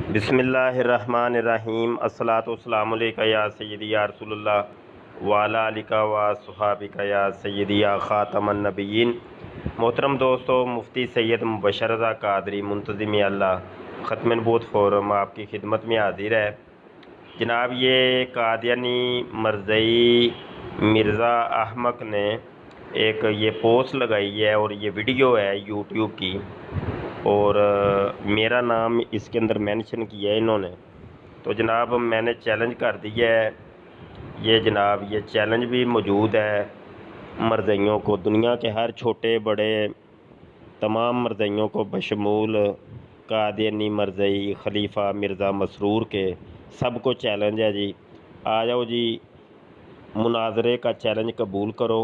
बिस्मिल्लाहिर्रहमानिर्रहीम। अस्सलातु वस्सलामु अलैका या सय्यदी या रसूल अल्लाह व अला आलिका व अस्हाबिका या सय्यदी या ख़ातमन नबिय्यीन। मोहतरम दोस्तों, मुफ्ती सैयद मुबशर रज़ा क़ादरी मुंतज़िम अल्लाह ख़त्म नबूवत फ़ोरम आपकी खिदमत में हाज़िर है। जनाब, ये कादियानी मरज़ई मिर्ज़ा अहमक ने एक ये पोस्ट लगाई है और ये वीडियो है यूट्यूब की, और मेरा नाम इसके अंदर मेंशन किया है इन्होंने। तो जनाब, मैंने चैलेंज कर दिया है। ये जनाब, ये चैलेंज भी मौजूद है मरज़इयों को, दुनिया के हर छोटे बड़े तमाम मरज़इयों को बशमूल कादियानी मरज़ई खलीफा मिर्ज़ा मसरूर के सबको चैलेंज है जी। आ जाओ जी, मुनाजरे का चैलेंज कबूल करो,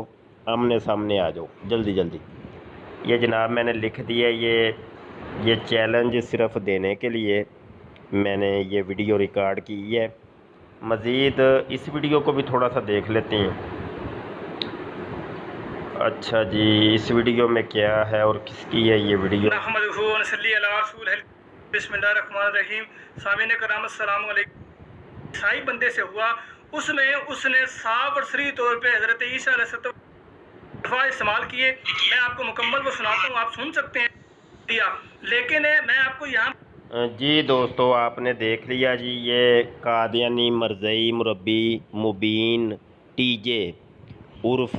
आमने सामने आ जाओ जल्दी जल्दी। ये जनाब मैंने लिख दिया, ये चैलेंज सिर्फ़ देने के लिए मैंने ये वीडियो रिकॉर्ड की है। मज़ीद इस वीडियो को भी थोड़ा सा देख लेते हैं। अच्छा जी, इस वीडियो में क्या है और किसकी है ये वीडियो? ईसाई बंदे से हुआ, उसमें उसने साफ और सही तौर पे हज़रत ईसा अलैहिस्सलाम इस्तेमाल किए। मैं आपको मुकम्मल वो सुनाता हूँ, आप सुन सकते हैं दिया, लेकिन मैं आपको यहाँ जी दोस्तों, आपने देख लिया जी, ये कादियानी मरज़ई मुरब्बी मुबीन टीजे उर्फ़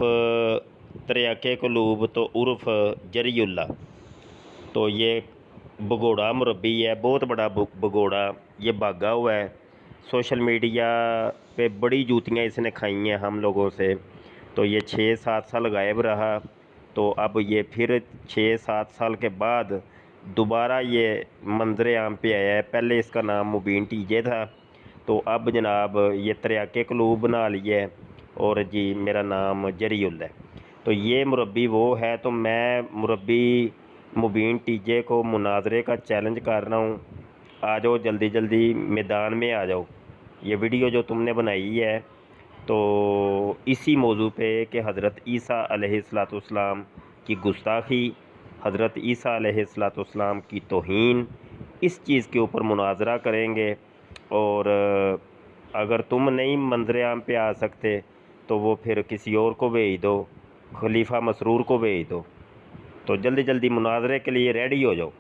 तरियाके कलूब तो उर्फ़ जरीउल्ला। तो ये भगोड़ा मुरब्बी है, बहुत बड़ा भगोड़ा, ये भागा हुआ है। सोशल मीडिया पे बड़ी जूतियाँ इसने खाई हैं हम लोगों से। तो ये 6-7 साल गायब रहा, तो अब ये फिर 6-7 साल के बाद दोबारा ये मंजर आम पे आया है। पहले इसका नाम मुबीन टीजे था, तो अब जनाब ये तरियाके कलूब बना लिया है, और जी मेरा नाम जरीउल है। तो ये मुरब्बी वो है, तो मैं मुरब्बी मुबीन टीजे को मुनाजरे का चैलेंज कर रहा हूँ। आ जाओ जल्दी जल्दी, मैदान में आ जाओ। ये वीडियो जो तुमने बनाई है तो इसी मौजू पे कि हज़रत ईसा अलैहिस्सलाम की गुस्ताखी, हज़रत ईसा अलैहिस्सलाम की तौहीन, इस चीज़ के ऊपर मुनाजरा करेंगे। और अगर तुम नहीं मंजर आम पे आ सकते तो वो फिर किसी और को भेज दो, खलीफा मसरूर को भेज दो। तो जल्दी जल्दी मुनाजरे के लिए रेडी हो जाओ।